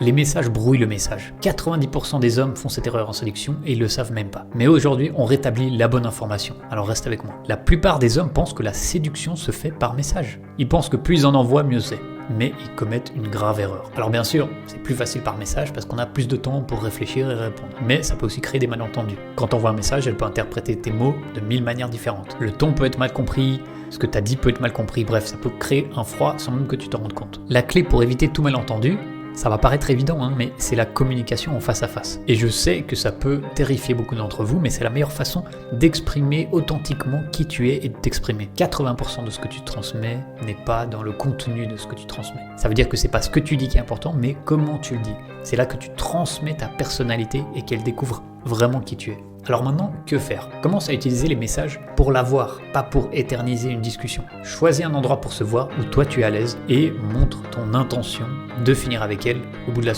Les messages brouillent le message. 90% des hommes font cette erreur en séduction et ils le savent même pas. Mais aujourd'hui, on rétablit la bonne information. Alors reste avec moi. La plupart des hommes pensent que la séduction se fait par message. Ils pensent que plus ils en envoient, mieux c'est. Mais ils commettent une grave erreur. Alors bien sûr, c'est plus facile par message parce qu'on a plus de temps pour réfléchir et répondre. Mais ça peut aussi créer des malentendus. Quand on voit un message, elle peut interpréter tes mots de 1000 manières différentes. Le ton peut être mal compris, ce que tu as dit peut être mal compris, bref, ça peut créer un froid sans même que tu t'en rendes compte. La clé pour éviter tout malentendu, ça va paraître évident, mais c'est la communication en face à face. Et je sais que ça peut terrifier beaucoup d'entre vous, mais c'est la meilleure façon d'exprimer authentiquement qui tu es et de t'exprimer. 80% de ce que tu transmets n'est pas dans le contenu de ce que tu transmets. Ça veut dire que c'est pas ce que tu dis qui est important, mais comment tu le dis. C'est là que tu transmets ta personnalité et qu'elle découvre vraiment qui tu es. Alors maintenant, que faire? Commence à utiliser les messages pour la voir, pas pour éterniser une discussion. Choisis un endroit pour se voir où toi tu es à l'aise et montre ton intention de finir avec elle au bout de la